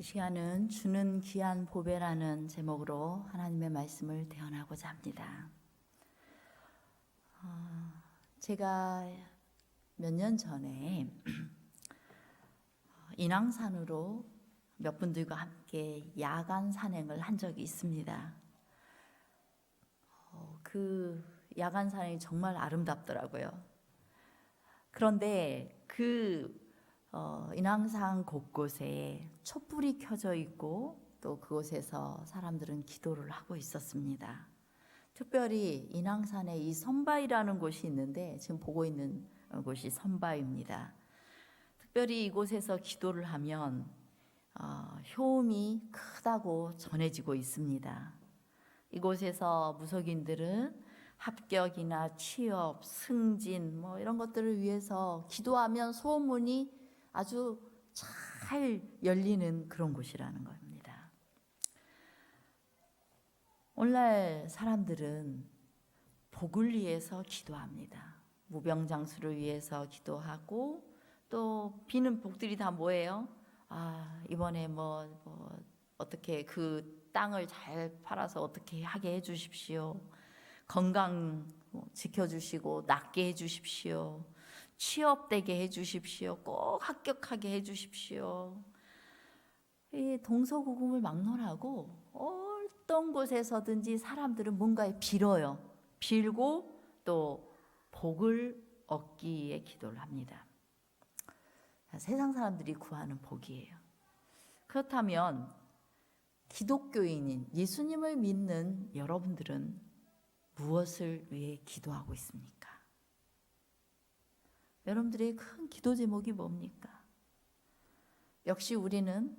이 시간은 주는 귀한 보배라는 제목으로 하나님의 말씀을 대언하고자 합니다. 제가 몇 년 전에 인왕산으로 몇 분들과 함께 야간 산행을 한 적이 있습니다. 그 야간 산행이 정말 아름답더라고요. 그런데 인왕산 곳곳에 촛불이 켜져 있고 또 그곳에서 사람들은 기도를 하고 있었습니다. 특별히 인왕산에 이 선바위라는 곳이 있는데 지금 보고 있는 곳이 선바위입니다. 특별히 이곳에서 기도를 하면 효험이 크다고 전해지고 있습니다. 이곳에서 무속인들은 합격이나 취업, 승진 이런 것들을 위해서 기도하면 소문이 아주 잘 열리는 그런 곳이라는 겁니다. 오늘날 사람들은 복을 위해서 기도합니다. 무병장수를 위해서 기도하고 또 비는 복들이 다 뭐예요? 이번에 어떻게 그 땅을 잘 팔아서 어떻게 하게 해주십시오. 건강 지켜주시고 낫게 해주십시오. 취업되게 해주십시오. 꼭 합격하게 해주십시오. 이 동서고금을 막론하고 어떤 곳에서든지 사람들은 뭔가에 빌어요. 빌고 또 복을 얻기 위해 기도를 합니다. 세상 사람들이 구하는 복이에요. 그렇다면 기독교인인 예수님을 믿는 여러분들은 무엇을 위해 기도하고 있습니까? 여러분들의 큰 기도 제목이 뭡니까? 역시 우리는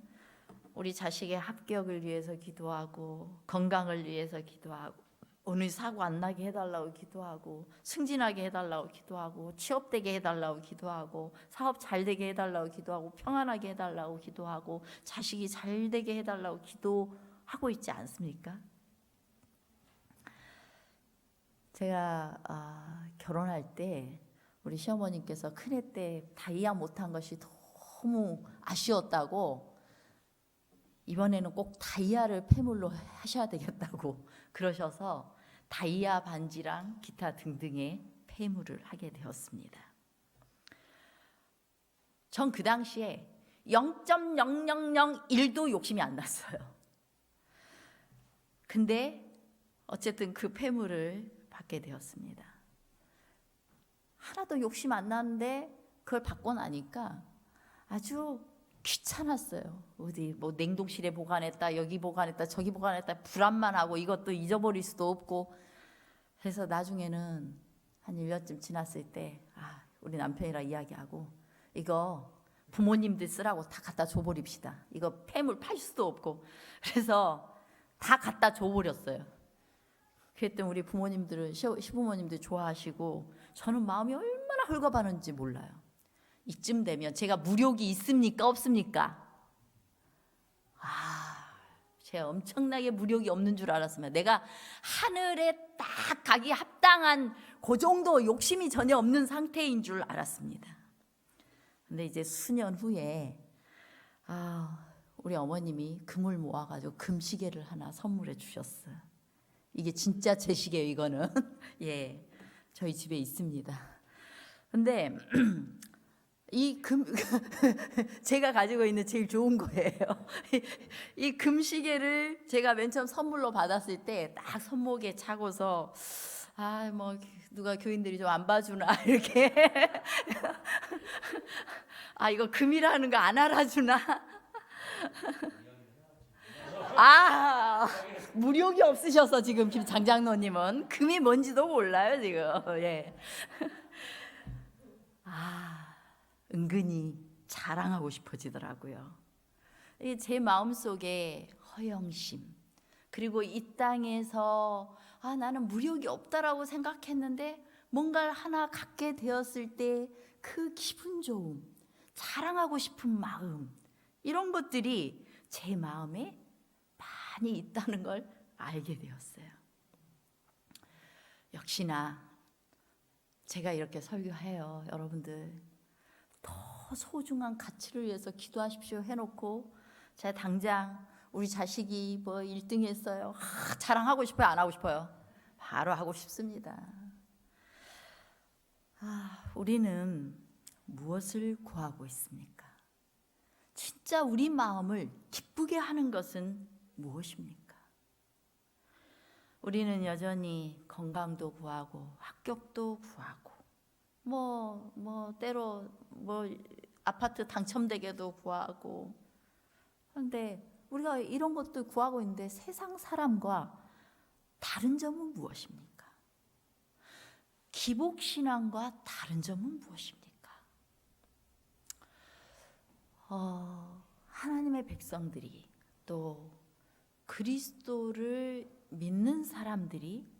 우리 자식의 합격을 위해서 기도하고 건강을 위해서 기도하고 오늘 사고 안 나게 해달라고 기도하고 승진하게 해달라고 기도하고 취업되게 해달라고 기도하고 사업 잘 되게 해달라고 기도하고 평안하게 해달라고 기도하고 자식이 잘 되게 해달라고 기도하고 있지 않습니까? 제가 결혼할 때 우리 시어머님께서 큰애 때 다이아 못한 것이 너무 아쉬웠다고 이번에는 꼭 다이아를 폐물로 하셔야 되겠다고 그러셔서 다이아 반지랑 기타 등등의 폐물을 하게 되었습니다. 전 그 당시에 0.0001도 욕심이 안 났어요. 근데 어쨌든 그 폐물을 받게 되었습니다. 하나도 욕심 안 나는데 그걸 받고 나니까 아주 귀찮았어요. 어디 냉동실에 보관했다, 여기 보관했다, 저기 보관했다, 불안만 하고 이것도 잊어버릴 수도 없고. 그래서 나중에는 한 1년쯤 지났을 때 우리 남편이랑 이야기하고 이거 부모님들 쓰라고 다 갖다 줘버립시다. 이거 폐물 팔 수도 없고. 그래서 다 갖다 줘버렸어요. 그랬더니 우리 부모님들은 시부모님들 좋아하시고 저는 마음이 얼마나 헐겁하는지 몰라요. 이쯤 되면 제가 무력이 있습니까? 없습니까? 제가 엄청나게 무력이 없는 줄 알았으면 내가 하늘에 딱 가기 합당한 그 정도 욕심이 전혀 없는 상태인 줄 알았습니다. 근데 이제 수년 후에 우리 어머님이 금을 모아가지고 금시계를 하나 선물해 주셨어요. 이게 진짜 제 시계예요, 이거는. 예, 저희 집에 있습니다. 근데 제가 가지고 있는 제일 좋은 거예요. 이 금시계를 제가 맨 처음 선물로 받았을 때 딱 손목에 차고서 누가 교인들이 좀 안 봐주나 이렇게 이거 금이라는 거 안 알아주나. 무력이 없으셔서 지금 김 장장로님은 금이 뭔지도 몰라요 지금. 예. 은근히 자랑하고 싶어지더라고요. 제 마음속에 허영심, 그리고 이 땅에서 나는 무력이 없다라고 생각했는데 뭔가를 하나 갖게 되었을 때 그 기분 좋음, 자랑하고 싶은 마음, 이런 것들이 제 마음에 많이 있다는 걸 알게 되었어요. 역시나 제가 이렇게 설교해요. 여러분들 더 소중한 가치를 위해서 기도하십시오 해놓고 제가 당장 우리 자식이 뭐 1등 했어요. 자랑하고 싶어요? 안 하고 싶어요? 바로 하고 싶습니다. 우리는 무엇을 구하고 있습니까? 진짜 우리 마음을 기쁘게 하는 것은 무엇입니까? 우리는 여전히 건강도 구하고 합격도 구하고 때로 아파트 당첨되게도 구하고, 그런데 우리가 이런 것도 구하고 있는데 세상 사람과 다른 점은 무엇입니까? 기복신앙과 다른 점은 무엇입니까? 하나님의 백성들이 또 그리스도를 믿는 사람들이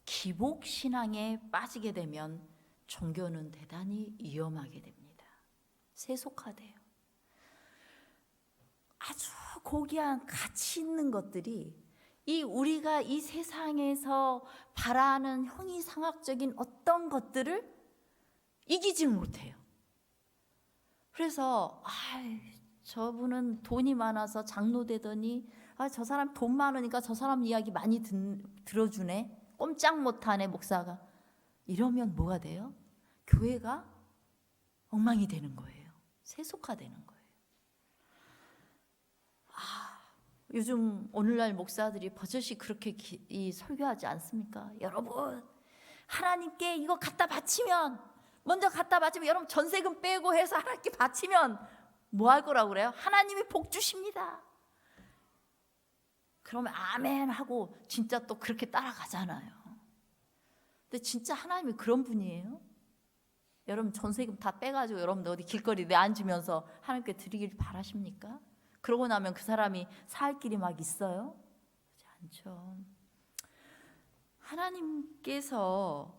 기복신앙에 빠지게 되면 종교는 대단히 위험하게 됩니다. 세속화돼요. 아주 고귀한 가치 있는 것들이 우리가 이 세상에서 바라는 형이상학적인 어떤 것들을 이기지 못해요. 그래서 저분은 돈이 많아서 장로 되더니 저 사람 돈 많으니까 저 사람 이야기 많이 들어주네. 꼼짝 못하네 목사가. 이러면 뭐가 돼요? 교회가 엉망이 되는 거예요. 세속화되는 거예요. 요즘 오늘날 목사들이 버젓이 그렇게 설교하지 않습니까? 여러분, 하나님께 이거 먼저 갖다 바치면 여러분 전세금 빼고 해서 하나님께 바치면 뭐 할 거라고 그래요? 하나님이 복 주십니다. 그러면 아멘 하고 진짜 또 그렇게 따라가잖아요. 근데 진짜 하나님이 그런 분이에요? 여러분 전세금 다 빼가지고 여러분들 어디 길거리 내앉으면서 하나님께 드리길 바라십니까? 그러고 나면 그 사람이 살 길이 막 있어요? 그렇지 않죠. 하나님께서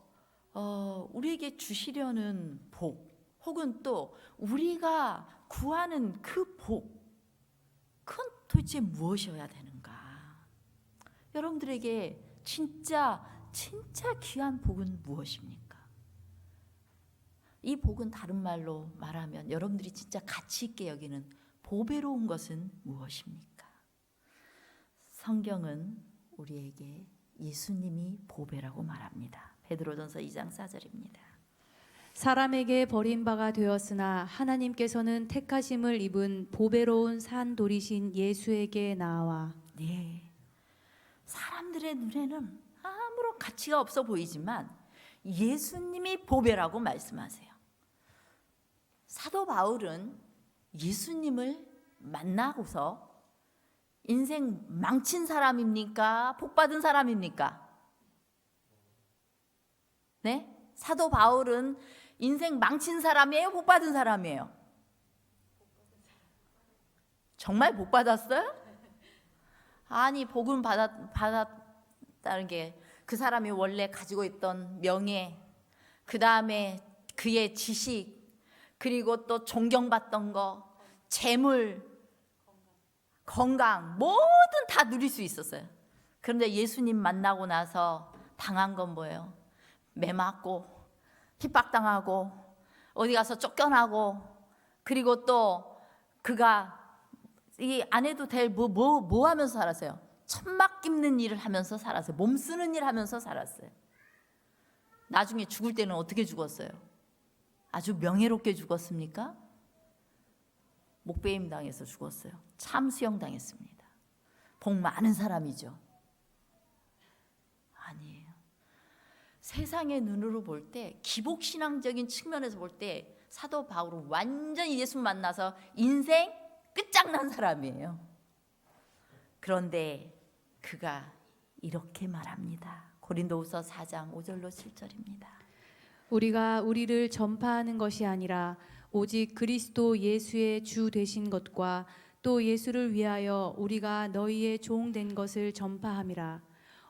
우리에게 주시려는 복, 혹은 또 우리가 구하는 그 복, 그건 도대체 무엇이어야 되는가? 여러분들에게 진짜 귀한 복은 무엇입니까? 이 복은 다른 말로 말하면 여러분들이 진짜 가치 있게 여기는 보배로운 것은 무엇입니까? 성경은 우리에게 예수님이 보배라고 말합니다. 베드로전서 2장 4절입니다. 사람에게 버림바가 되었으나 하나님께서는 택하심을 입은 보배로운 산돌이신 예수에게 나와. 네, 사람들의 눈에는 아무런 가치가 없어 보이지만 예수님이 보배라고 말씀하세요. 사도 바울은 예수님을 만나고서 인생 망친 사람입니까? 복 받은 사람입니까? 네? 사도 바울은 인생 망친 사람이에요? 복 받은 사람이에요? 정말 복 받았어요? 아니, 복은 받았다는 게 그 사람이 원래 가지고 있던 명예, 그 다음에 그의 지식, 그리고 또 존경받던 거, 재물, 건강, 뭐든 다 누릴 수 있었어요. 그런데 예수님 만나고 나서 당한 건 뭐예요? 매 맞고 핍박당하고 어디 가서 쫓겨나고, 그리고 또 그가 이 안 해도 될 뭐 하면서 살았어요? 천막 깁는 일을 하면서 살았어요. 몸 쓰는 일 하면서 살았어요. 나중에 죽을 때는 어떻게 죽었어요? 아주 명예롭게 죽었습니까? 목베임 당해서 죽었어요. 참수형 당했습니다. 복 많은 사람이죠. 아니에요. 세상의 눈으로 볼 때, 기복신앙적인 측면에서 볼 때 사도 바울은 완전히 예수 만나서 인생 끝장난 사람이에요. 그런데 그가 이렇게 말합니다. 고린도후서 4장 5절로 7절입니다. 우리가 우리를 전파하는 것이 아니라 오직 그리스도 예수의 주 되신 것과 또 예수를 위하여 우리가 너희의 종 된 것을 전파함이라.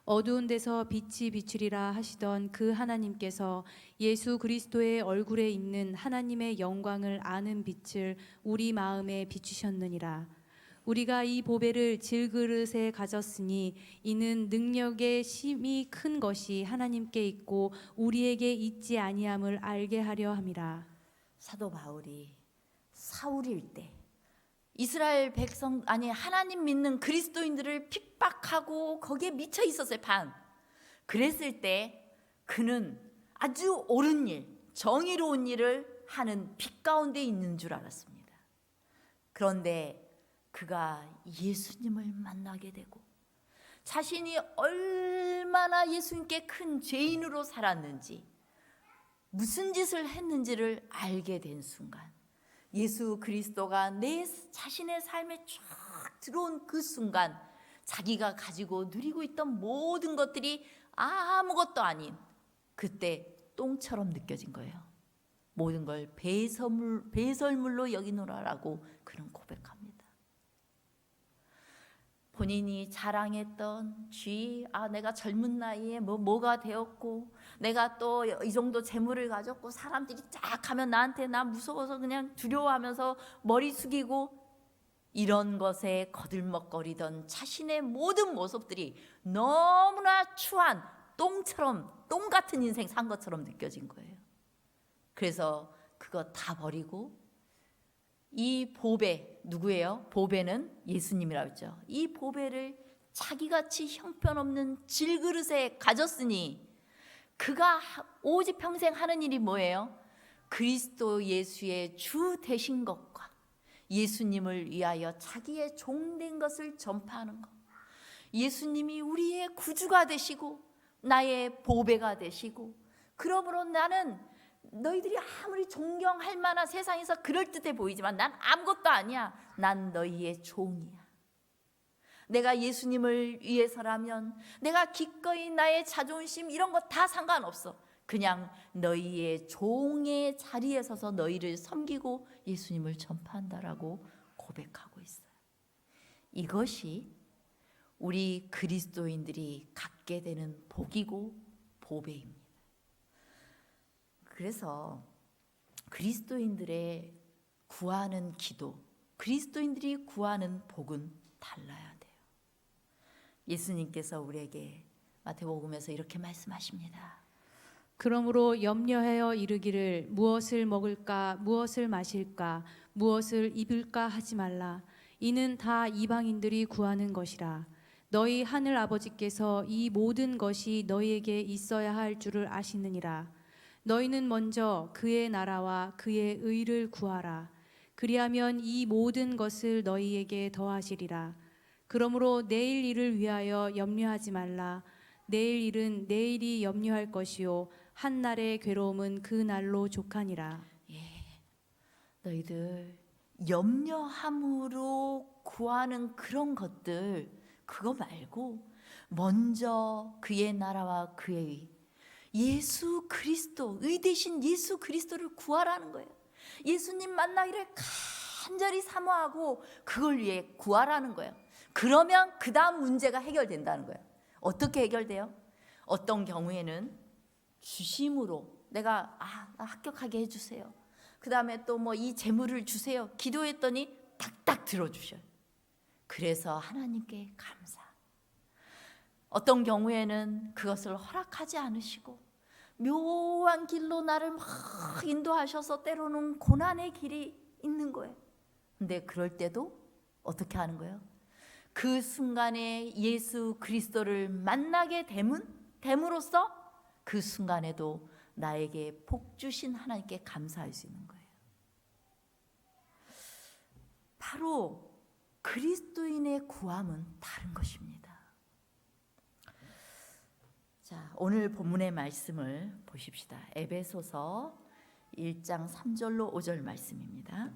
어두운 데서 빛이 비추리라 하시던 그 하나님께서 예수 그리스도의 얼굴에 있는 하나님의 영광을 아는 빛을 우리 마음에 비추셨느니라. 우리가 이 보배를 질그릇에 가졌으니 이는 능력의 심히 큰 것이 하나님께 있고 우리에게 있지 아니함을 알게 하려 함이라. 사도 바울이 사울일 때 이스라엘 백성 아니 하나님 믿는 그리스도인들을 핍박하고 거기에 미쳐 있었어요. 그랬을 때 그는 아주 옳은 일, 정의로운 일을 하는 빛 가운데 있는 줄 알았습니다. 그런데 그가 예수님을 만나게 되고 자신이 얼마나 예수님께 큰 죄인으로 살았는지, 무슨 짓을 했는지를 알게 된 순간, 예수 그리스도가 내 자신의 삶에 쫙 들어온 그 순간, 자기가 가지고 누리고 있던 모든 것들이 아무것도 아닌 그때 똥처럼 느껴진 거예요. 모든 걸 배설물로 여기노라라고 그는 고백합니다. 본인이 자랑했던 내가 젊은 나이에 뭐가 되었고, 내가 또 이 정도 재물을 가졌고, 사람들이 쫙 하면 나한테 나 무서워서 그냥 두려워하면서 머리 숙이고, 이런 것에 거들먹거리던 자신의 모든 모습들이 너무나 추한 똥 같은 인생 산 것처럼 느껴진 거예요. 그래서 그거 다 버리고 이 보배, 누구예요? 보배는 예수님이라고 했죠. 이 보배를 자기같이 형편없는 질그릇에 가졌으니 그가 오직 평생 하는 일이 뭐예요? 그리스도 예수의 주 되신 것과 예수님을 위하여 자기의 종된 것을 전파하는 것. 예수님이 우리의 구주가 되시고 나의 보배가 되시고, 그러므로 나는 너희들이 아무리 존경할 만한 세상에서 그럴듯해 보이지만 난 아무것도 아니야. 난 너희의 종이야. 내가 예수님을 위해서라면 내가 기꺼이 나의 자존심 이런 거 다 상관없어. 그냥 너희의 종의 자리에 서서 너희를 섬기고 예수님을 전파한다라고 고백하고 있어요. 이것이 우리 그리스도인들이 갖게 되는 복이고 보배입니다. 그래서 그리스도인들의 구하는 기도, 그리스도인들이 구하는 복은 달라야 돼요. 예수님께서 우리에게 마태복음에서 이렇게 말씀하십니다. 그러므로 염려하여 이르기를 무엇을 먹을까 무엇을 마실까 무엇을 입을까 하지 말라. 이는 다 이방인들이 구하는 것이라. 너희 하늘 아버지께서 이 모든 것이 너희에게 있어야 할 줄을 아시느니라. 너희는 먼저 그의 나라와 그의 의를 구하라. 그리하면 이 모든 것을 너희에게 더하시리라. 그러므로 내일 일을 위하여 염려하지 말라. 내일 일은 내일이 염려할 것이요 한 날의 괴로움은 그 날로 족하니라. 너희들 염려함으로 구하는 그런 것들, 그거 말고 먼저 그의 나라와 그의 의, 예수 그리스도, 의 대신 예수 그리스도를 구하라는 거예요. 예수님 만나기를 간절히 사모하고 그걸 위해 구하라는 거예요. 그러면 그 다음 문제가 해결된다는 거예요. 어떻게 해결돼요? 어떤 경우에는 주심으로 내가 나 합격하게 해주세요. 그 다음에 또 이 재물을 주세요. 기도했더니 딱딱 들어주셔요. 그래서 하나님께 감사. 어떤 경우에는 그것을 허락하지 않으시고 묘한 길로 나를 막 인도하셔서 때로는 고난의 길이 있는 거예요. 근데 그럴 때도 어떻게 하는 거예요? 그 순간에 예수 그리스도를 만나게 됨으로써 그 순간에도 나에게 복 주신 하나님께 감사할 수 있는 거예요. 바로 그리스도인의 구함은 다른 것입니다. 자, 오늘 본문의 말씀을 보십시다. 에베소서 1장 3절로 5절 말씀입니다.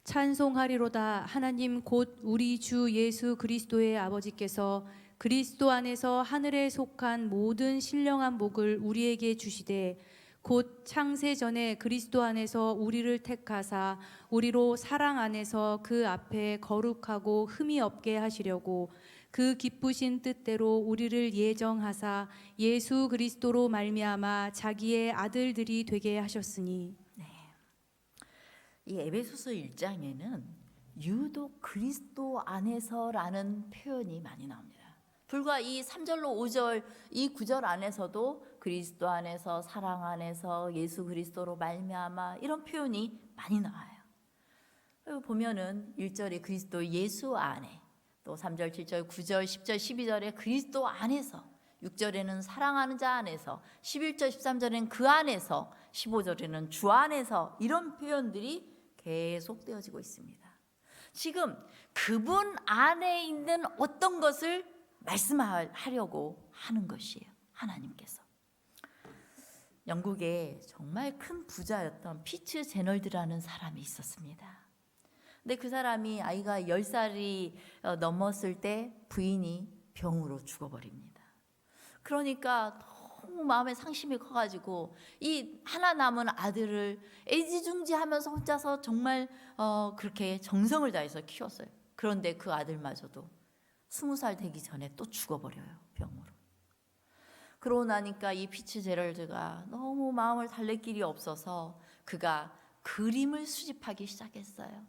찬송하리로다. 하나님 곧 우리 주 예수 그리스도의 아버지께서 그리스도 안에서 하늘에 속한 모든 신령한 복을 우리에게 주시되 곧 창세 전에 그리스도 안에서 우리를 택하사 우리로 사랑 안에서 그 앞에 거룩하고 흠이 없게 하시려고 그 기쁘신 뜻대로 우리를 예정하사 예수 그리스도로 말미암아 자기의 아들들이 되게 하셨으니. 이 에베소서 1장에는 유독 그리스도 안에서라는 표현이 많이 나옵니다. 불과 이 3절로 5절 이 9절 안에서도 그리스도 안에서, 사랑 안에서, 예수 그리스도로 말미암아 이런 표현이 많이 나와요. 보면은 1절에 그리스도 예수 안에, 또 3절, 7절, 9절, 10절, 12절에 그리스도 안에서, 6절에는 사랑하는 자 안에서, 11절, 13절에는 그 안에서, 15절에는 주 안에서, 이런 표현들이 계속 되어지고 있습니다. 지금 그분 안에 있는 어떤 것을 말씀하려고 하는 것이에요. 하나님께서. 영국에 정말 큰 부자였던 피츠 제널드라는 사람이 있었습니다. 근데 그 사람이 아이가 10살이 넘었을 때 부인이 병으로 죽어버립니다. 그러니까 너무 마음에 상심이 커가지고 이 하나 남은 아들을 애지중지하면서 혼자서 정말 그렇게 정성을 다해서 키웠어요. 그런데 그 아들마저도 20살 되기 전에 또 죽어버려요, 병으로. 그러고 나니까 이 피츠 제럴드가 너무 마음을 달랠 길이 없어서 그가 그림을 수집하기 시작했어요.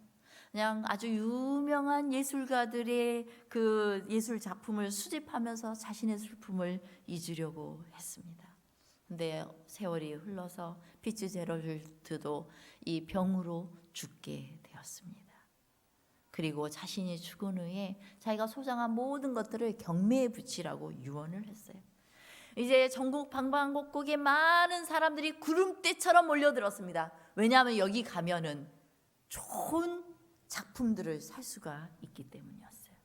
그냥 아주 유명한 예술가들의 그 예술 작품을 수집하면서 자신의 슬픔을 잊으려고 했습니다. 근데 세월이 흘러서 피츠 제럴드도 이 병으로 죽게 되었습니다. 그리고 자신이 죽은 후에 자기가 소장한 모든 것들을 경매에 붙이라고 유언을 했어요. 이제 전국 방방곡곡에 많은 사람들이 구름대처럼 몰려들었습니다. 왜냐하면 여기 가면은 좋은 작품들을 살 수가 있기 때문이었어요.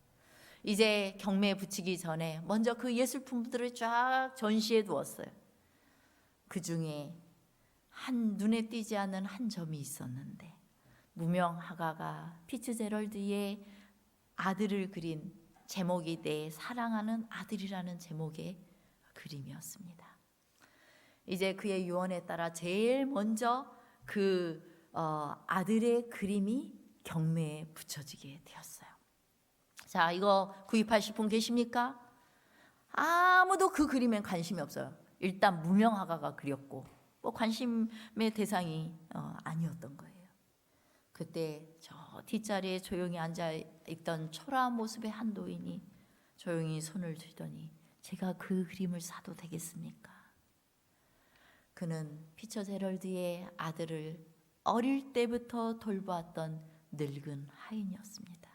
이제 경매에 붙이기 전에 먼저 그 예술품들을 쫙 전시해 두었어요. 그 중에 한 눈에 띄지 않는 한 점이 있었는데, 무명 화가가 피츠 제럴드의 아들을 그린 제목이 내 사랑하는 아들이라는 제목의 그림이었습니다. 이제 그의 유언에 따라 제일 먼저 그 아들의 그림이 경매에 붙여지게 되었어요. 자, 이거 구입하실 분 계십니까? 아무도 그 그림엔 관심이 없어요. 일단 무명 화가가 그렸고 뭐 관심의 대상이 아니었던 거예요. 그때 저 뒷자리에 조용히 앉아 있던 초라한 모습의 한 노인이 조용히 손을 들더니 제가 그 그림을 사도 되겠습니까? 그는 피처 제럴드의 아들을 어릴 때부터 돌보았던 늙은 하인이었습니다.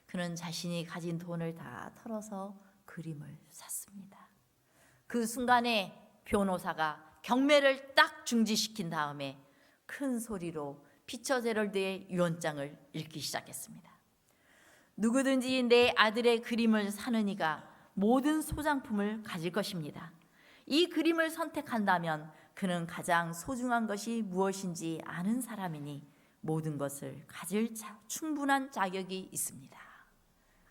그는 자신이 가진 돈을 다 털어서 그림을 샀습니다. 그 순간에 변호사가 경매를 딱 중지시킨 다음에 큰 소리로 피처 제럴드의 유언장을 읽기 시작했습니다. 누구든지 내 아들의 그림을 사는 이가 모든 소장품을 가질 것입니다. 이 그림을 선택한다면 그는 가장 소중한 것이 무엇인지 아는 사람이니 모든 것을 가질 충분한 자격이 있습니다.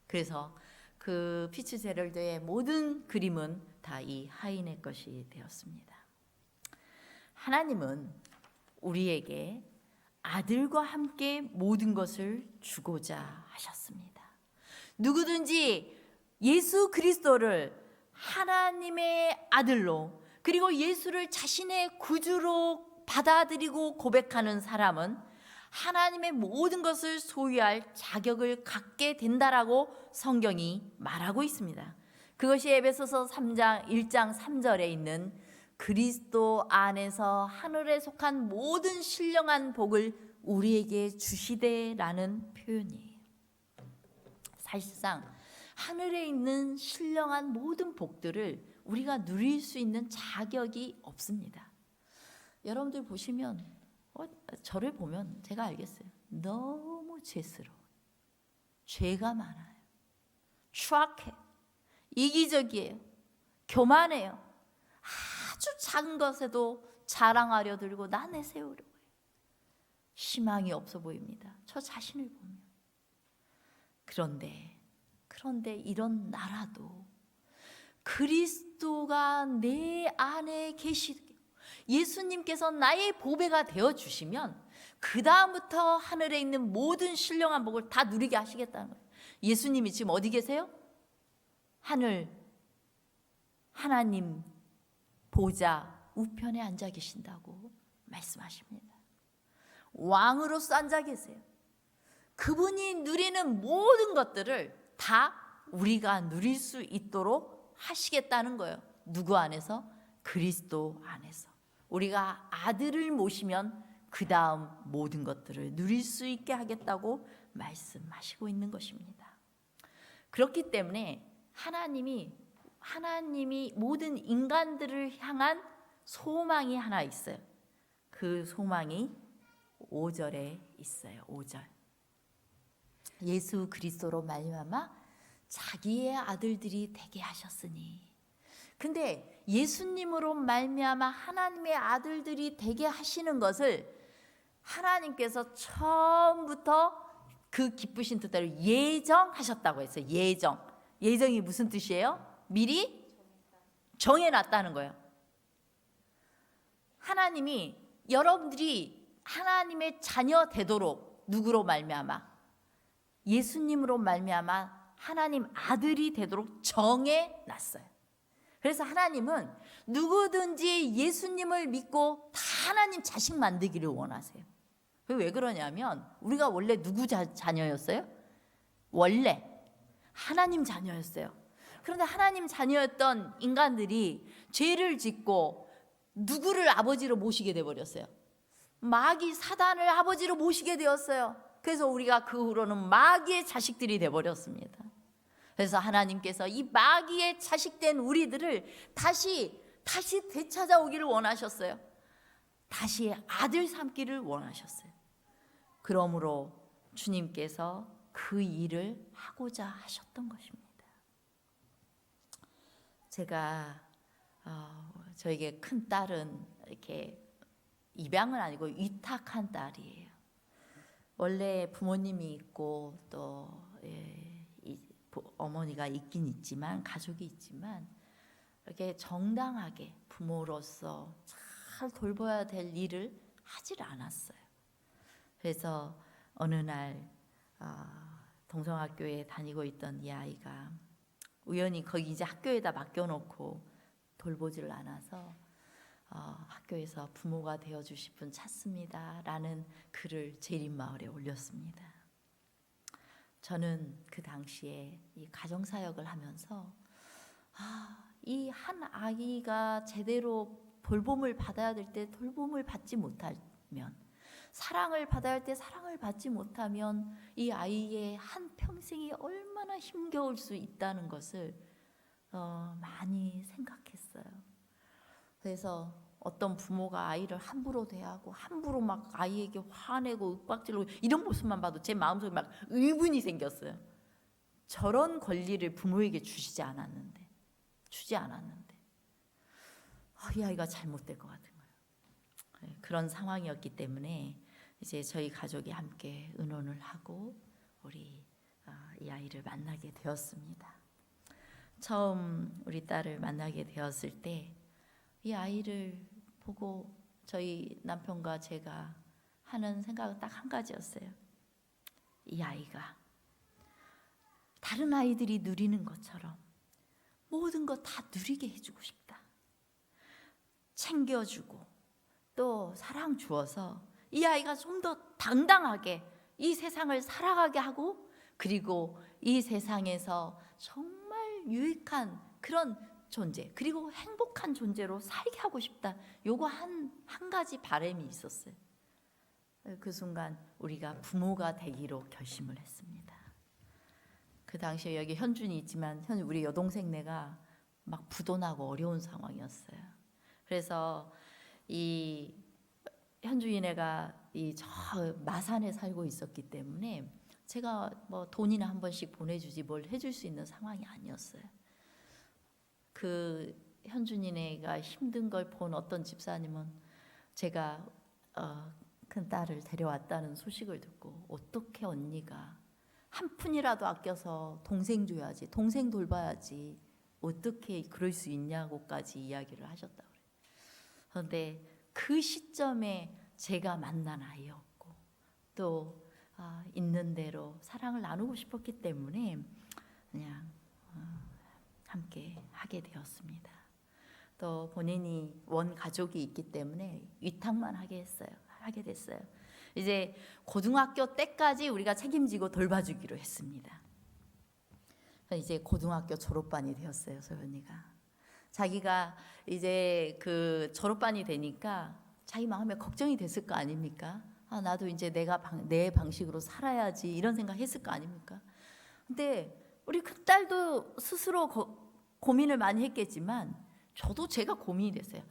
그래서 그 피츠 제럴드의 모든 그림은 다 이 하인의 것이 되었습니다. 하나님은 우리에게 아들과 함께 모든 것을 주고자 하셨습니다. 누구든지 예수 그리스도를 하나님의 아들로, 그리고 예수를 자신의 구주로 받아들이고 고백하는 사람은 하나님의 모든 것을 소유할 자격을 갖게 된다라고 성경이 말하고 있습니다. 그것이 에베소서 3장 1장 3절에 있는 그리스도 안에서 하늘에 속한 모든 신령한 복을 우리에게 주시되라는 표현이에요. 사실상 하늘에 있는 신령한 모든 복들을 우리가 누릴 수 있는 자격이 없습니다. 여러분들 보시면 저를 보면 제가 알겠어요. 너무 죄스러워. 죄가 많아요. 추악해. 이기적이에요. 교만해요. 아주 작은 것에도 자랑하려 들고 나 내세우려고 해요. 희망이 없어 보입니다. 저 자신을 보면. 그런데 이런 나라도 그리스도가 내 안에 계시고 예수님께서 나의 보배가 되어주시면 그 다음부터 하늘에 있는 모든 신령한 복을 다 누리게 하시겠다는 거예요. 예수님이 지금 어디 계세요? 하늘 하나님 보좌 우편에 앉아 계신다고 말씀하십니다. 왕으로서 앉아 계세요. 그분이 누리는 모든 것들을 다 우리가 누릴 수 있도록 하시겠다는 거예요. 누구 안에서? 그리스도 안에서. 우리가 아들을 모시면 그 다음 모든 것들을 누릴 수 있게 하겠다고 말씀하시고 있는 것입니다. 그렇기 때문에 하나님이 모든 인간들을 향한 소망이 하나 있어요. 그 소망이 5절에 있어요. 5절. 예수 그리스도로 말미암아 자기의 아들들이 되게 하셨으니. 근데 예수님으로 말미암아 하나님의 아들들이 되게 하시는 것을 하나님께서 처음부터 그 기쁘신 뜻대로 예정하셨다고 했어요. 예정이 무슨 뜻이에요? 미리 정해놨다는 거예요. 하나님이 여러분들이 하나님의 자녀 되도록 누구로 말미암아? 예수님으로 말미암아 하나님 아들이 되도록 정해놨어요. 그래서 하나님은 누구든지 예수님을 믿고 다 하나님 자식 만들기를 원하세요. 왜 그러냐면 우리가 원래 누구 자녀였어요? 원래 하나님 자녀였어요. 그런데 하나님 자녀였던 인간들이 죄를 짓고 누구를 아버지로 모시게 되어버렸어요? 마귀 사단을 아버지로 모시게 되었어요. 그래서 우리가 그 후로는 마귀의 자식들이 되어버렸습니다. 그래서 하나님께서 이 마귀의 자식된 우리들을 다시 되찾아오기를 원하셨어요. 다시 아들 삼기를 원하셨어요. 그러므로 주님께서 그 일을 하고자 하셨던 것입니다. 제가 저에게 큰 딸은 이렇게 입양은 아니고 위탁한 딸이에요. 원래 부모님이 있고 또 어머니가 있긴 있지만 가족이 있지만 이렇게 정당하게 부모로서 잘 돌봐야 될 일을 하질 않았어요. 그래서 어느 날 동성학교에 다니고 있던 이 아이가 우연히 거기 이제 학교에다 맡겨놓고 돌보지를 않아서 학교에서 부모가 되어주실 분 찾습니다 라는 글을 재림마을에 올렸습니다. 저는 그 당시에 이 가정사역을 하면서 이 한 아이가 제대로 돌봄을 받아야 될 때 돌봄을 받지 못하면, 사랑을 받아야 할 때 사랑을 받지 못하면 이 아이의 한 평생이 얼마나 힘겨울 수 있다는 것을 많이 생각했어요. 그래서 어떤 부모가 아이를 함부로 대하고 함부로 막 아이에게 화내고 윽박지르고 이런 모습만 봐도 제 마음속에 막 의문이 생겼어요. 저런 권리를 부모에게 주지 않았는데 이 아이가 잘못될 것 같은 거예요. 그런 상황이었기 때문에 이제 저희 가족이 함께 의논을 하고 우리 이 아이를 만나게 되었습니다. 처음 우리 딸을 만나게 되었을 때 이 아이를 보고 저희 남편과 제가 하는 생각은 딱 한 가지였어요. 이 아이가 다른 아이들이 누리는 것처럼 모든 것 다 누리게 해주고 싶다. 챙겨주고 또 사랑 주어서 이 아이가 좀 더 당당하게 이 세상을 살아가게 하고, 그리고 이 세상에서 정말 유익한 그런 존재, 그리고 행복한 존재로 살게 하고 싶다. 요거 한 가지 바람이 있었어요. 그 순간 우리가 부모가 되기로 결심을 했습니다. 그 당시에 여기 현준이 있지만 우리 여동생네가 막 부도나고 어려운 상황이었어요. 그래서 이 현준이네가 저 마산에 살고 있었기 때문에 제가 뭐 돈이나 한 번씩 보내주지 뭘 해줄 수 있는 상황이 아니었어요. 그 현준이네가 힘든 걸 본 어떤 집사님은 제가 큰 딸을 데려왔다는 소식을 듣고 어떻게 언니가 한 푼이라도 아껴서 동생 줘야지, 동생 돌봐야지, 어떻게 그럴 수 있냐고까지 이야기를 하셨다고 그래요. 그런데 그 시점에 제가 만난 아이였고 또 있는 대로 사랑을 나누고 싶었기 때문에 그냥 함께 하게 되었습니다. 또 본인이 원 가족이 있기 때문에 위탁만 하게 됐어요. 이제 고등학교 때까지 우리가 책임지고 돌봐주기로 했습니다. 이제 고등학교 졸업반이 되었어요, 소연이가. 자기가 이제 그 졸업반이 되니까 자기 마음에 걱정이 됐을 거 아닙니까? 아, 나도 이제 내 방식으로 살아야지 이런 생각 했을 거 아닙니까? 근데 우리 큰 딸도 스스로 고민을 많이 했겠지만 저도 제가 고민이 됐어요.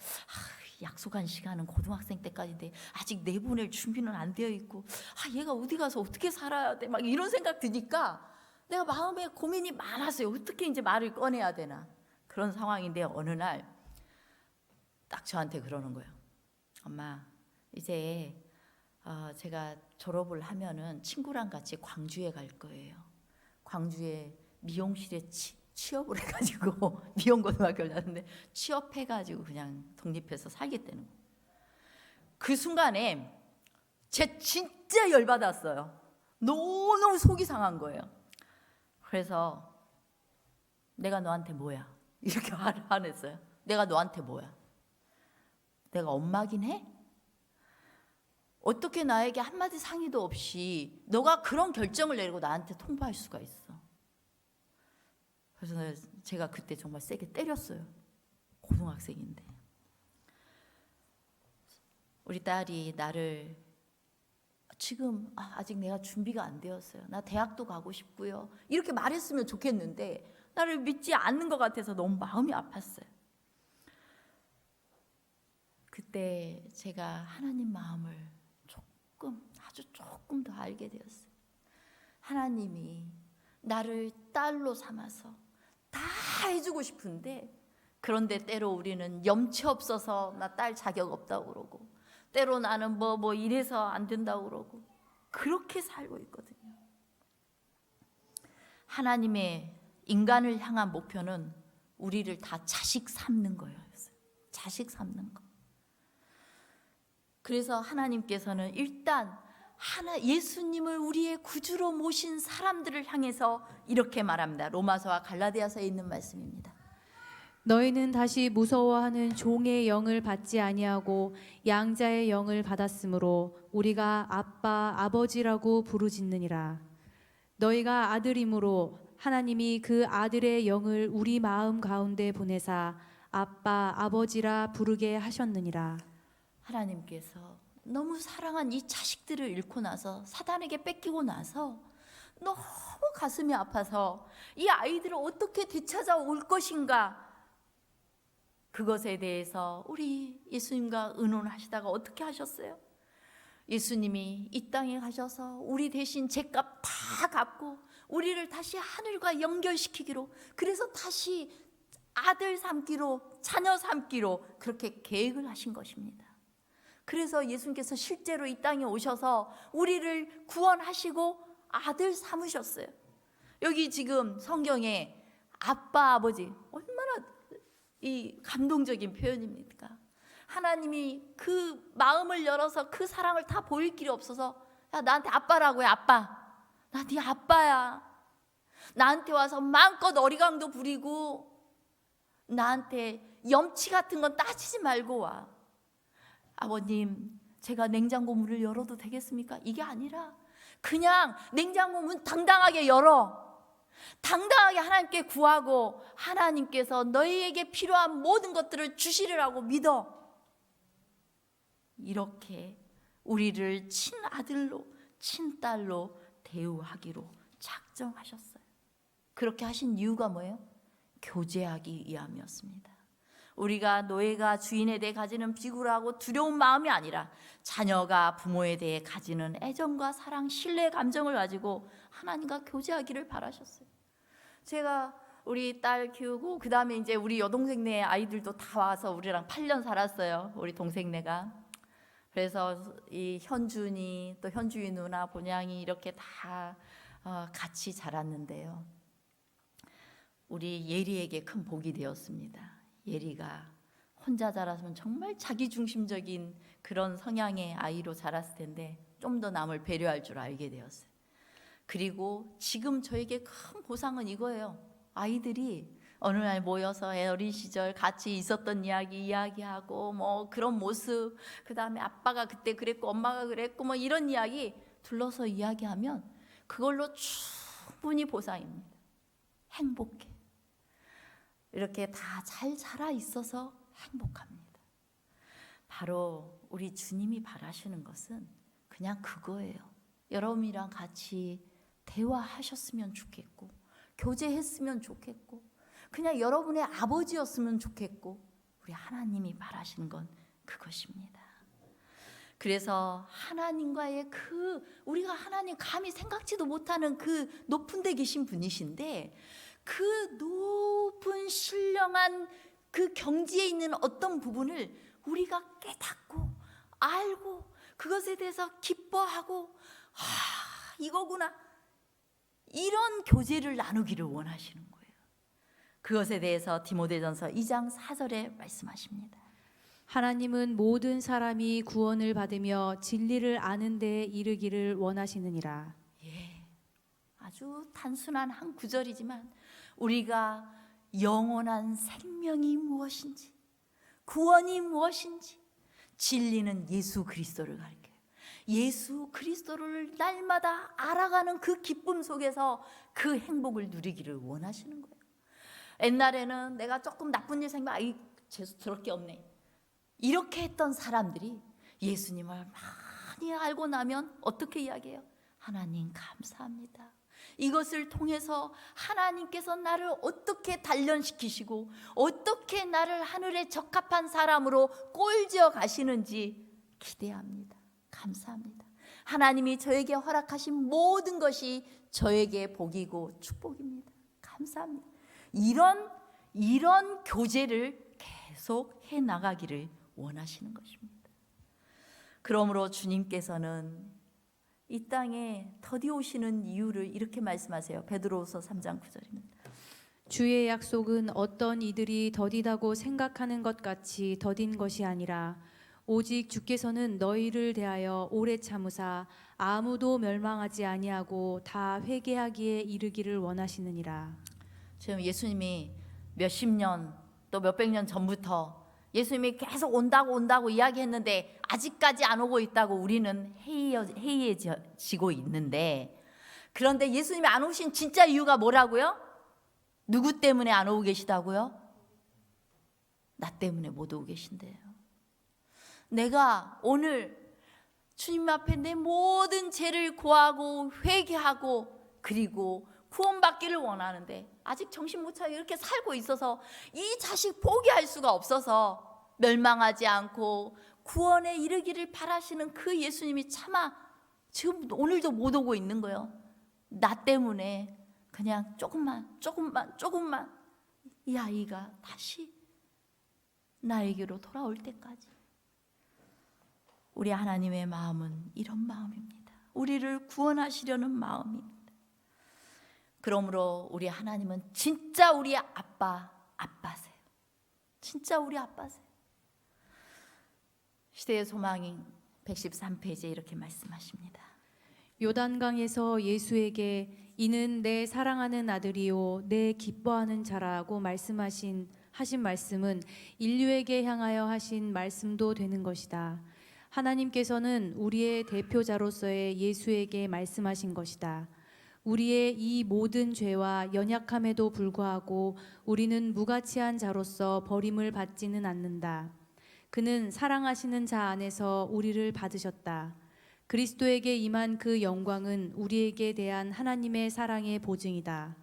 약속한 시간은 고등학생 때까지인데 아직 내보낼 준비는 안 되어 있고, 얘가 어디 가서 어떻게 살아야 돼? 막 이런 생각 드니까 내가 마음에 고민이 많았어요. 어떻게 이제 말을 꺼내야 되나? 그런 상황인데 어느 날 딱 저한테 그러는 거예요. 엄마, 이제 제가 졸업을 하면은 친구랑 같이 광주에 갈 거예요. 광주에 미용실에 취업을 해가지고 미용고등학교를 나왔는데 취업해가지고 그냥 독립해서 살겠다는 거예요. 그 순간에 제 진짜 열받았어요. 너무 속이 상한 거예요. 그래서 내가 너한테 뭐야? 이렇게 화냈어요. 내가 너한테 뭐야? 내가 엄마긴 해? 어떻게 나에게 한마디 상의도 없이 너가 그런 결정을 내리고 나한테 통보할 수가 있어? 그래서 제가 그때 정말 세게 때렸어요. 고등학생인데. 우리 딸이 나를 지금 아직 내가 준비가 안 되었어요. 나 대학도 가고 싶고요. 이렇게 말했으면 좋겠는데 나를 믿지 않는 것 같아서 너무 마음이 아팠어요. 그때 제가 하나님 마음을 아주 조금 더 알게 되었어요. 하나님이 나를 딸로 삼아서 다 해주고 싶은데, 그런데 때로 우리는 염치 없어서 나 딸 자격 없다고 그러고, 때로 나는 뭐 이래서 안 된다고 그러고, 그렇게 살고 있거든요. 하나님의 인간을 향한 목표는 우리를 다 자식 삼는 거예요. 자식 삼는 거. 그래서 하나님께서는 일단 예수님을 우리의 구주로 모신 사람들을 향해서 이렇게 말합니다. 로마서와 갈라디아서에 있는 말씀입니다. 너희는 다시 무서워하는 종의 영을 받지 아니하고 양자의 영을 받았으므로 우리가 아빠 아버지라고 부르짖느니라. 너희가 아들이므로 하나님이 그 아들의 영을 우리 마음 가운데 보내사 아빠 아버지라 부르게 하셨느니라. 하나님께서 너무 사랑한 이 자식들을 잃고 나서, 사단에게 뺏기고 나서 너무 가슴이 아파서 이 아이들을 어떻게 되찾아올 것인가, 그것에 대해서 우리 예수님과 의논하시다가 어떻게 하셨어요? 예수님이 이 땅에 가셔서 우리 대신 죄값 다 갚고 우리를 다시 하늘과 연결시키기로, 그래서 다시 아들 삼기로, 자녀 삼기로 그렇게 계획을 하신 것입니다. 그래서 예수님께서 실제로 이 땅에 오셔서 우리를 구원하시고 아들 삼으셨어요. 여기 지금 성경에 아빠 아버지, 얼마나 이 감동적인 표현입니까? 하나님이 그 마음을 열어서 그 사랑을 다 보일 길이 없어서, 야, 나한테 아빠라고 해. 아빠, 나 네 아빠야. 나한테 와서 마음껏 어리광도 부리고 나한테 염치 같은 건 따지지 말고 와. 아버님, 제가 냉장고 문을 열어도 되겠습니까? 이게 아니라 그냥 냉장고 문 당당하게 열어. 당당하게 하나님께 구하고 하나님께서 너희에게 필요한 모든 것들을 주시리라고 믿어. 이렇게 우리를 친아들로, 친딸로 대우하기로 작정하셨어요. 그렇게 하신 이유가 뭐예요? 교제하기 위함이었습니다. 우리가 노예가 주인에 대해 가지는 비굴하고 두려운 마음이 아니라 자녀가 부모에 대해 가지는 애정과 사랑, 신뢰 감정을 가지고 하나님과 교제하기를 바라셨어요. 제가 우리 딸 키우고 그 다음에 이제 우리 여동생네 아이들도 다 와서 우리랑 8년 살았어요. 우리 동생네가. 그래서 이 현준이, 또 현주이 누나, 본양이 이렇게 다 같이 자랐는데요. 우리 예리에게 큰 복이 되었습니다. 예리가 혼자 자라서는 정말 자기중심적인 그런 성향의 아이로 자랐을 텐데 좀 더 남을 배려할 줄 알게 되었어요. 그리고 지금 저에게 큰 보상은 이거예요. 아이들이 어느 날 모여서 어린 시절 같이 있었던 이야기하고 뭐 그런 모습, 그 다음에 아빠가 그때 그랬고 엄마가 그랬고 뭐 이런 이야기 둘러서 이야기하면 그걸로 충분히 보상입니다. 행복해. 이렇게 다 잘 자라 있어서 행복합니다. 바로 우리 주님이 바라시는 것은 그냥 그거예요. 여러분이랑 같이 대화하셨으면 좋겠고, 교제했으면 좋겠고, 그냥 여러분의 아버지였으면 좋겠고, 우리 하나님이 바라시는 건 그것입니다. 그래서 하나님과의 우리가 하나님 감히 생각지도 못하는 그 높은 데 계신 분이신데, 그 높은 신령한 그 경지에 있는 어떤 부분을 우리가 깨닫고 알고 그것에 대해서 기뻐하고, 이거구나, 이런 교제를 나누기를 원하시는 거예요. 그것에 대해서 디모데전서 2장 4절에 말씀하십니다. 하나님은 모든 사람이 구원을 받으며 진리를 아는 데에 이르기를 원하시느니라. 아주 단순한 한 구절이지만 우리가 영원한 생명이 무엇인지, 구원이 무엇인지, 진리는 예수 그리스도를 가르쳐요. 예수 그리스도를 날마다 알아가는 그 기쁨 속에서 그 행복을 누리기를 원하시는 거예요. 옛날에는 내가 조금 나쁜 일 생각, 재수 들을 게 없네, 이렇게 했던 사람들이 예수님을 많이 알고 나면 어떻게 이야기해요? 하나님 감사합니다. 이것을 통해서 하나님께서 나를 어떻게 단련시키시고 어떻게 나를 하늘에 적합한 사람으로 꼴지어 가시는지 기대합니다. 감사합니다. 하나님이 저에게 허락하신 모든 것이 저에게 복이고 축복입니다. 감사합니다. 이런 교제를 계속 해 나가기를 원하시는 것입니다. 그러므로 주님께서는 이 땅에 더디 오시는 이유를 이렇게 말씀하세요. 베드로후서 3장 9절입니다. 주의 약속은 어떤 이들이 더디다고 생각하는 것 같이 더딘 것이 아니라 오직 주께서는 너희를 대하여 오래 참으사 아무도 멸망하지 아니하고 다 회개하기에 이르기를 원하시느니라. 지금 예수님이 몇십 년 또 몇백 년 전부터 예수님이 계속 온다고 이야기했는데 아직까지 안 오고 있다고 우리는 해이해지고 있는데, 그런데 예수님이 안 오신 진짜 이유가 뭐라고요? 누구 때문에 안 오고 계시다고요? 나 때문에 못 오고 계신대요. 내가 오늘 주님 앞에 내 모든 죄를 고하고 회개하고 그리고 구원받기를 원하는데 아직 정신 못 차리고 이렇게 살고 있어서 이 자식 포기할 수가 없어서 멸망하지 않고 구원에 이르기를 바라시는 그 예수님이 차마 지금 오늘도 못 오고 있는 거예요. 나 때문에 그냥 조금만 이 아이가 다시 나에게로 돌아올 때까지. 우리 하나님의 마음은 이런 마음입니다. 우리를 구원하시려는 마음입니다. 그러므로 우리 하나님은 진짜 우리 아빠세요. 진짜 우리 아빠세요. 시대의 소망인 113페이지에 이렇게 말씀하십니다. 요단강에서 예수에게 이는 내 사랑하는 아들이요 내 기뻐하는 자라고 하신 말씀은 인류에게 향하여 하신 말씀도 되는 것이다. 하나님께서는 우리의 대표자로서의 예수에게 말씀하신 것이다. 우리의 이 모든 죄와 연약함에도 불구하고 우리는 무가치한 자로서 버림을 받지는 않는다. 그는 사랑하시는 자 안에서 우리를 받으셨다. 그리스도에게 임한 그 영광은 우리에게 대한 하나님의 사랑의 보증이다.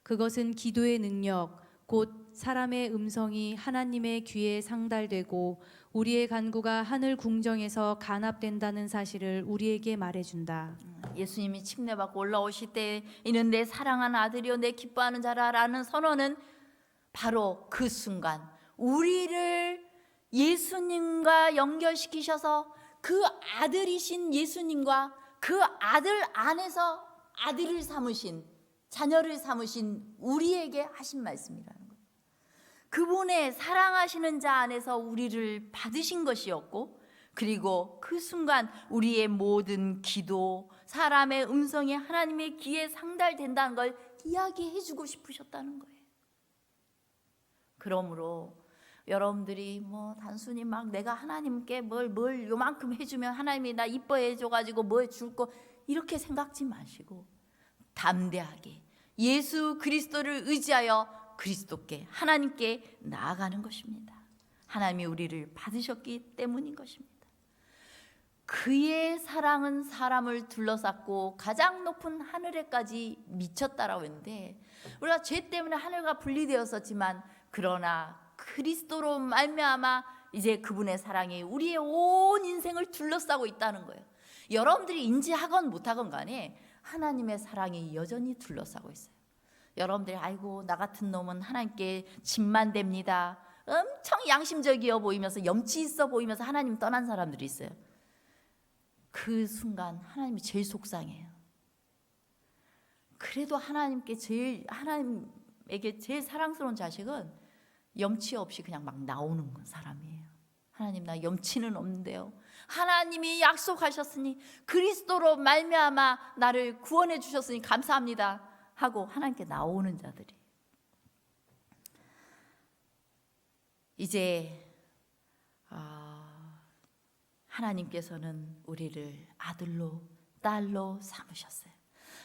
그것은 기도의 능력, 곧 사람의 음성이 하나님의 귀에 상달되고 우리의 간구가 하늘 궁정에서 간합된다는 사실을 우리에게 말해준다. 예수님이 침례받고 올라오실 때 이는 내 사랑하는 아들이요 내 기뻐하는 자라라는 선언은 바로 그 순간 우리를 예수님과 연결시키셔서 그 아들이신 예수님과 그 아들 안에서 아들을 삼으신, 자녀를 삼으신 우리에게 하신 말씀이라는 거예요. 그분의 사랑하시는 자 안에서 우리를 받으신 것이었고, 그리고 그 순간 우리의 모든 기도, 사람의 음성이 하나님의 귀에 상달된다는 걸 이야기해 주고 싶으셨다는 거예요. 그러므로 여러분들이 단순히 막 내가 하나님께 뭘 요만큼 해주면 하나님이 나 이뻐해 줘가지고 뭘 줄 거 이렇게 생각지 마시고 담대하게 예수 그리스도를 의지하여 그리스도께 하나님께 나아가는 것입니다. 하나님이 우리를 받으셨기 때문인 것입니다. 그의 사랑은 사람을 둘러쌌고 가장 높은 하늘에까지 미쳤다라고 했는데, 우리가 죄 때문에 하늘과 분리되었었지만 그러나 그리스도로 말미암아 이제 그분의 사랑이 우리의 온 인생을 둘러싸고 있다는 거예요. 여러분들이 인지하건 못하건 간에 하나님의 사랑이 여전히 둘러싸고 있어요. 여러분들이 아이고 나 같은 놈은 하나님께 짐만 됩니다, 엄청 양심적이어 보이면서 염치 있어 보이면서 하나님 떠난 사람들이 있어요. 그 순간 하나님이 제일 속상해요. 그래도 하나님에게 제일 사랑스러운 자식은 염치 없이 그냥 막 나오는 사람이에요. 하나님 나 염치는 없는데요, 하나님이 약속하셨으니 그리스도로 말미암아 나를 구원해 주셨으니 감사합니다 하고 하나님께 나오는 자들이, 이제 하나님께서는 우리를 아들로 딸로 삼으셨어요.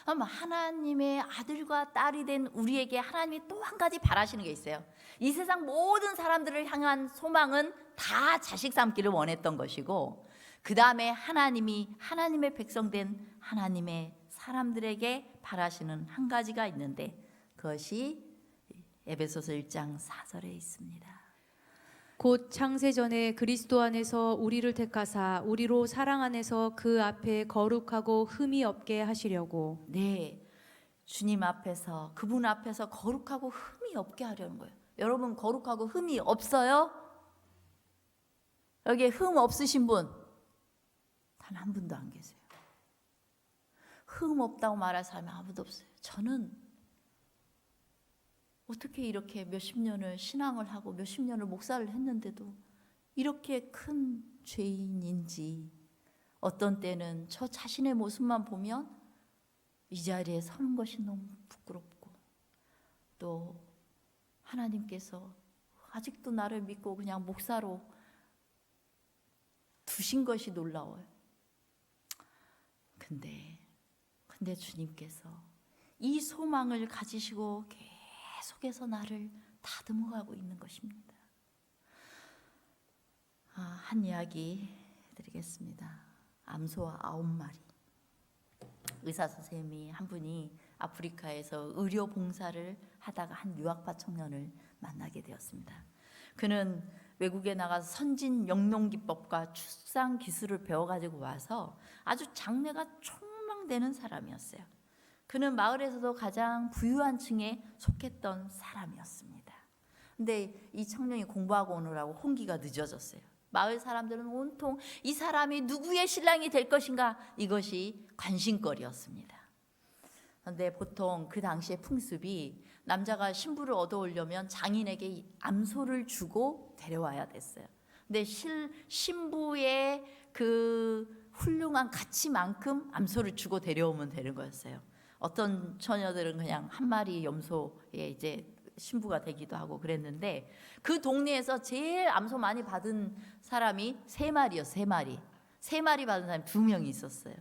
아마 하나님의 아들과 딸이 된 우리에게 하나님이 또 한 가지 바라시는 게 있어요. 이 세상 모든 사람들을 향한 소망은 다 자식 삼기를 원했던 것이고, 그 다음에 하나님의 백성된 하나님의 사람들에게 바라시는 한 가지가 있는데, 그것이 에베소서 1장 4절에 있습니다. 곧 창세전에 그리스도 안에서 우리를 택하사 우리로 사랑 안에서 그 앞에 거룩하고 흠이 없게 하시려고. 네, 주님 앞에서, 그분 앞에서 거룩하고 흠이 없게 하려는 거예요. 여러분 거룩하고 흠이 없어요? 여기에 흠 없으신 분 단 한 분도 안 계세요. 흠 없다고 말할 사람이 아무도 없어요. 저는 어떻게 이렇게 몇십 년을 신앙을 하고 몇십 년을 목사를 했는데도 이렇게 큰 죄인인지, 어떤 때는 저 자신의 모습만 보면 이 자리에 서는 것이 너무 부끄럽고, 또 하나님께서 아직도 나를 믿고 그냥 목사로 두신 것이 놀라워요. 근데 주님께서 이 소망을 가지시고 계속해서 나를 다듬어가고 있는 것입니다. 한 이야기 드리겠습니다. 암소 9마리. 의사 선생님이 한 분이 아프리카에서 의료 봉사를 하다가 한 유학파 청년을 만나게 되었습니다. 그는 외국에 나가서 선진 영농기법과 축산 기술을 배워가지고 와서 아주 장래가 촉망되는 사람이었어요. 그는 마을에서도 가장 부유한 층에 속했던 사람이었습니다. 근데 이 청년이 공부하고 오느라고 혼기가 늦어졌어요. 마을 사람들은 온통 이 사람이 누구의 신랑이 될 것인가, 이것이 관심거리였습니다. 그런데 보통 그 당시의 풍습이 남자가 신부를 얻어오려면 장인에게 암소를 주고 데려와야 됐어요. 근데 신부의 그 훌륭한 가치만큼 암소를 주고 데려오면 되는 거였어요. 어떤 처녀들은 그냥 한 마리 염소에 이제 신부가 되기도 하고 그랬는데, 그 동네에서 제일 암소 많이 받은 사람이 3마리였어요. 3마리 받은 사람이 2명이 있었어요.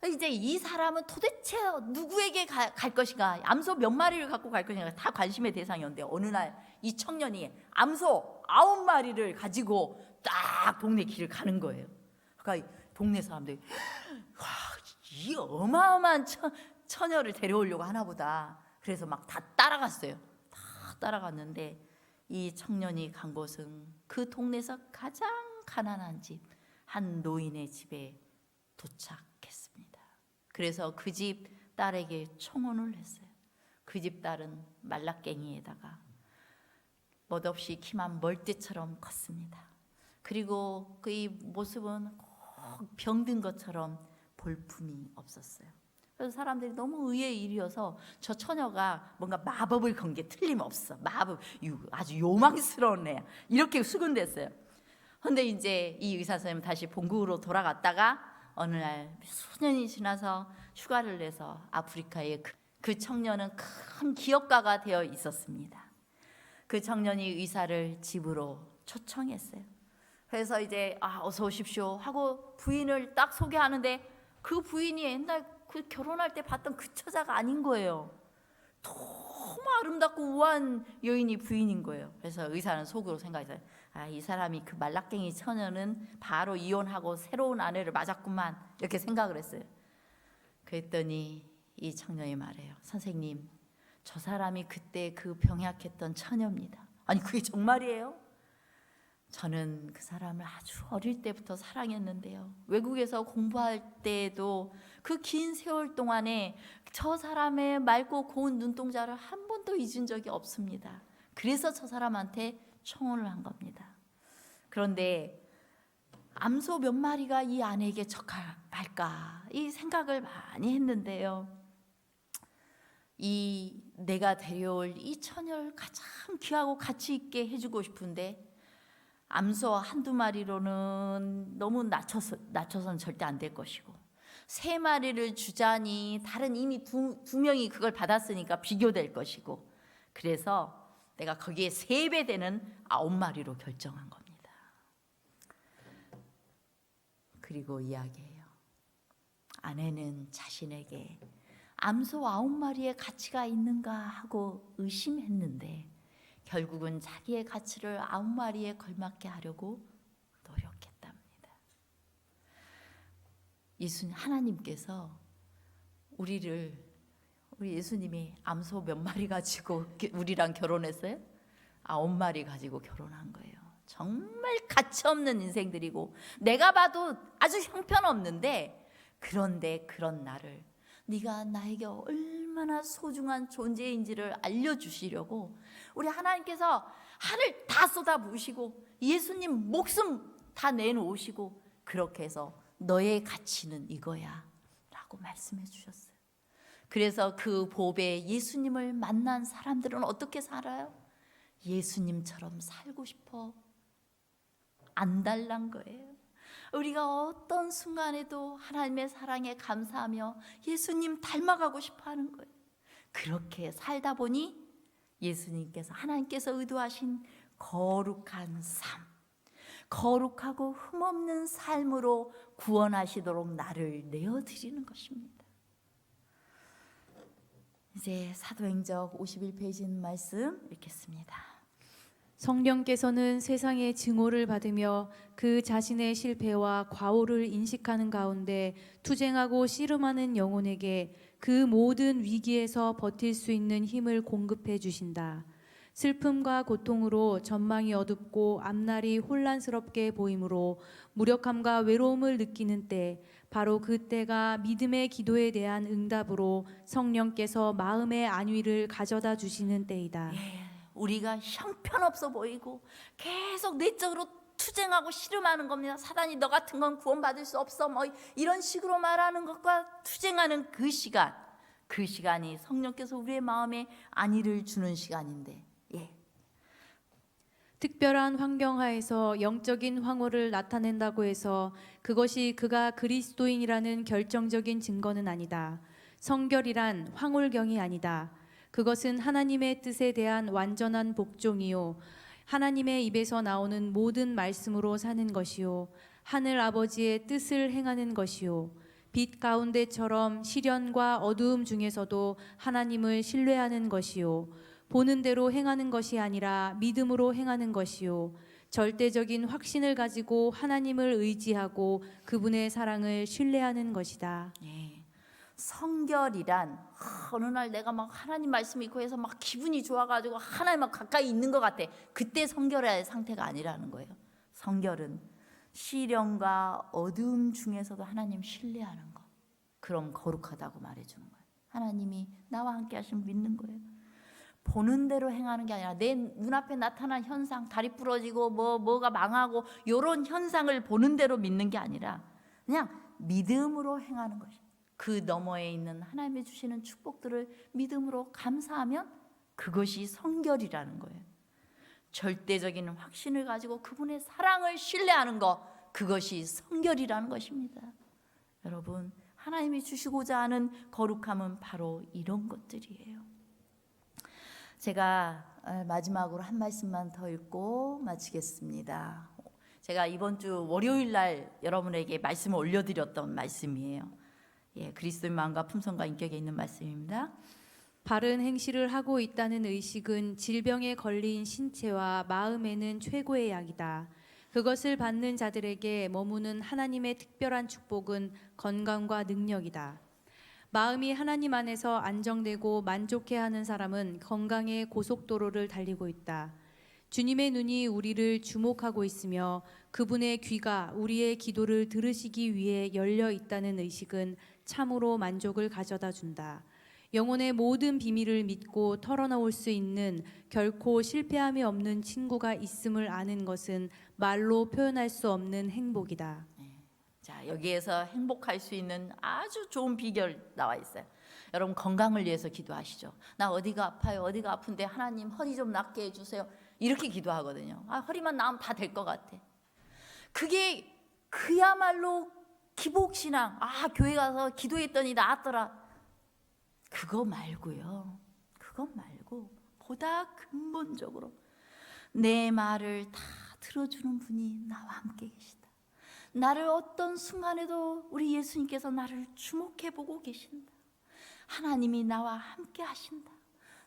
이제 이 사람은 도대체 누구에게 갈 것인가, 암소 몇 마리를 갖고 갈 것인가 다 관심의 대상이었는데, 어느 날 이 청년이 암소 9마리를 가지고 딱 동네 길을 가는 거예요. 그러니까 동네 사람들이 이 어마어마한 처녀를 데려오려고 하나 보다. 그래서 막 다 따라갔어요. 다 따라갔는데 이 청년이 간 곳은 그 동네에서 가장 가난한 집, 한 노인의 집에 도착했습니다. 그래서 그 집 딸에게 청혼을 했어요. 그 집 딸은 말라깽이에다가 멋없이 키만 멀대처럼 컸습니다. 그리고 그의 모습은 꼭 병든 것처럼 볼품이 없었어요. 그래서 사람들이 너무 의외의 일이어서 저 처녀가 뭔가 마법을 건 게 틀림없어. 마법, 아주 요망스러운 애야. 이렇게 수군댔어요. 그런데 이제 이 의사 선생님은 다시 본국으로 돌아갔다가 어느 날 수년이 지나서 휴가를 내서 아프리카에 그 청년은 큰 기업가가 되어 있었습니다. 그 청년이 의사를 집으로 초청했어요. 그래서 이제 어서 오십시오 하고 부인을 딱 소개하는데, 그 부인이 옛날 그 결혼할 때 봤던 그 처자가 아닌 거예요. 너무 아름답고 우아한 여인이 부인인 거예요. 그래서 의사는 속으로 생각했어요. 이 사람이 그 말라깽이 처녀는 바로 이혼하고 새로운 아내를 맞았구만, 이렇게 생각을 했어요. 그랬더니 이 청년이 말해요. 선생님, 저 사람이 그때 그 병약했던 처녀입니다. 아니, 그게 정말이에요? 저는 그 사람을 아주 어릴 때부터 사랑했는데요, 외국에서 공부할 때에도 그 긴 세월 동안에 저 사람의 맑고 고운 눈동자를 한 번도 잊은 적이 없습니다. 그래서 저 사람한테 청혼을 한 겁니다. 그런데 암소 몇 마리가 이 아내에게 적합 말까, 이 생각을 많이 했는데요, 이 내가 데려올 이 처녀를 가장 귀하고 가치 있게 해주고 싶은데 암소 한두 마리로는 너무 낮춰서는 절대 안 될 것이고, 3마리를 주자니 다른 이미 두 명이 그걸 받았으니까 비교될 것이고, 그래서 내가 거기에 3배 되는 9마리로 결정한 겁니다. 그리고 이야기해요. 아내는 자신에게 암소 9마리의 가치가 있는가 하고 의심했는데 결국은 자기의 가치를 9마리에 걸맞게 하려고 노력했답니다. 하나님께서 우리 예수님이 암소 몇 마리 가지고 우리랑 결혼했어요? 9마리 가지고 결혼한 거예요. 정말 가치 없는 인생들이고 내가 봐도 아주 형편없는데, 그런데 그런 나를 네가 나에게 얼마나 소중한 존재인지를 알려주시려고 우리 하나님께서 하늘 다 쏟아부으시고 예수님 목숨 다 내놓으시고, 그렇게 해서 너의 가치는 이거야 라고 말씀해 주셨어요. 그래서 그 보배 예수님을 만난 사람들은 어떻게 살아요? 예수님처럼 살고 싶어 안 달란 거예요. 우리가 어떤 순간에도 하나님의 사랑에 감사하며 예수님 닮아가고 싶어 하는 거예요. 그렇게 살다 보니 예수님께서, 하나님께서 의도하신 거룩한 삶, 거룩하고 흠없는 삶으로 구원하시도록 나를 내어드리는 것입니다. 이제 사도행적 51페이지 말씀 읽겠습니다. 성령께서는 세상의 증오를 받으며 그 자신의 실패와 과오를 인식하는 가운데 투쟁하고 씨름하는 영혼에게 그 모든 위기에서 버틸 수 있는 힘을 공급해 주신다. 슬픔과 고통으로 전망이 어둡고 앞날이 혼란스럽게 보이므로 무력함과 외로움을 느끼는 때, 바로 그때가 믿음의 기도에 대한 응답으로 성령께서 마음의 안위를 가져다 주시는 때이다. 우리가 형편없어 보이고 계속 내적으로 투쟁하고 씨름하는 겁니다. 사단이 너 같은 건 구원받을 수 없어, 뭐 이런 식으로 말하는 것과 투쟁하는 그 시간이 성령께서 우리의 마음에 안위를 주는 시간인데, 특별한 환경 하에서 영적인 황홀을 나타낸다고 해서 그것이 그가 그리스도인이라는 결정적인 증거는 아니다. 성결이란 황홀경이 아니다. 그것은 하나님의 뜻에 대한 완전한 복종이요, 하나님의 입에서 나오는 모든 말씀으로 사는 것이요, 하늘 아버지의 뜻을 행하는 것이요, 빛 가운데처럼 시련과 어두움 중에서도 하나님을 신뢰하는 것이요, 보는 대로 행하는 것이 아니라 믿음으로 행하는 것이요, 절대적인 확신을 가지고 하나님을 의지하고 그분의 사랑을 신뢰하는 것이다. 성결이란 어느 날 내가 막 하나님 말씀 읽고 해서 막 기분이 좋아가지고 하나님 막 가까이 있는 것 같아. 그때 성결의 상태가 아니라는 거예요. 성결은 시련과 어두움 중에서도 하나님 신뢰하는 거. 그럼 거룩하다고 말해주는 거예요. 하나님이 나와 함께 하시면 믿는 거예요. 보는 대로 행하는 게 아니라 내 눈앞에 나타난 현상, 다리 부러지고 뭐가 망하고 이런 현상을 보는 대로 믿는 게 아니라 그냥 믿음으로 행하는 것이에요. 그 너머에 있는 하나님이 주시는 축복들을 믿음으로 감사하면 그것이 성결이라는 거예요. 절대적인 확신을 가지고 그분의 사랑을 신뢰하는 것, 그것이 성결이라는 것입니다. 여러분, 하나님이 주시고자 하는 거룩함은 바로 이런 것들이에요. 제가 마지막으로 한 말씀만 더 읽고 마치겠습니다. 제가 이번 주 월요일 날 여러분에게 말씀을 올려드렸던 말씀이에요. 그리스도의 마음과 품성과 인격에 있는 말씀입니다. 바른 행실을 하고 있다는 의식은 질병에 걸린 신체와 마음에는 최고의 약이다. 그것을 받는 자들에게 머무는 하나님의 특별한 축복은 건강과 능력이다. 마음이 하나님 안에서 안정되고 만족해하는 사람은 건강의 고속도로를 달리고 있다. 주님의 눈이 우리를 주목하고 있으며 그분의 귀가 우리의 기도를 들으시기 위해 열려 있다는 의식은 참으로 만족을 가져다 준다. 영혼의 모든 비밀을 믿고 털어놓을 수 있는 결코 실패함이 없는 친구가 있음을 아는 것은 말로 표현할 수 없는 행복이다. 자, 여기에서 행복할 수 있는 아주 좋은 비결 나와 있어요. 여러분 건강을 위해서 기도하시죠. 나 어디가 아파요. 어디가 아픈데 하나님 허리 좀 낫게 해주세요. 이렇게 기도하거든요. 허리만 나으면 다 될 것 같아. 그게 그야말로 기복신앙. 교회 가서 기도했더니 나았더라. 그거 말고요. 그거 말고 보다 근본적으로 내 말을 다 들어주는 분이 나와 함께 계시다. 나를 어떤 순간에도 우리 예수님께서 나를 주목해보고 계신다. 하나님이 나와 함께 하신다.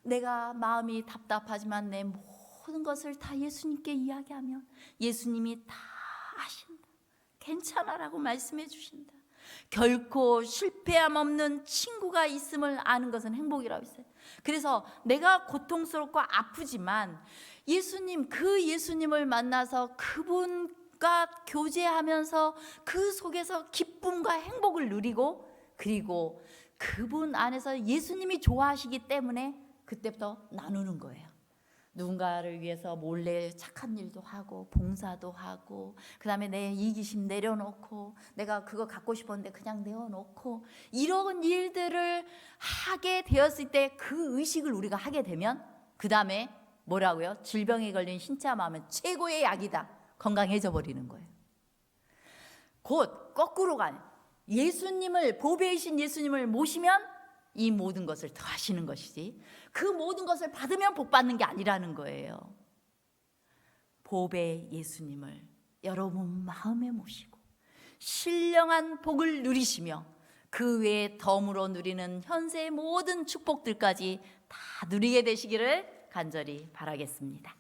내가 마음이 답답하지만 내 모든 것을 다 예수님께 이야기하면 예수님이 다 아신다. 괜찮아라고 말씀해 주신다. 결코 실패함 없는 친구가 있음을 아는 것은 행복이라고 했어요. 그래서 내가 고통스럽고 아프지만 예수님, 그 예수님을 만나서 그분과 교제하면서 그 속에서 기쁨과 행복을 누리고, 그리고 그분 안에서 예수님이 좋아하시기 때문에 그때부터 나누는 거예요. 누군가를 위해서 몰래 착한 일도 하고 봉사도 하고, 그 다음에 내 이기심 내려놓고, 내가 그거 갖고 싶었는데 그냥 내어놓고, 이런 일들을 하게 되었을 때 그 의식을 우리가 하게 되면 그 다음에 뭐라고요? 질병에 걸린 신체와 마음은 최고의 약이다. 건강해져 버리는 거예요. 곧 거꾸로 가는, 예수님을, 보배이신 예수님을 모시면 이 모든 것을 더 하시는 것이지, 그 모든 것을 받으면 복 받는 게 아니라는 거예요. 보배 예수님을 여러분 마음에 모시고 신령한 복을 누리시며 그 외에 덤으로 누리는 현세의 모든 축복들까지 다 누리게 되시기를 간절히 바라겠습니다.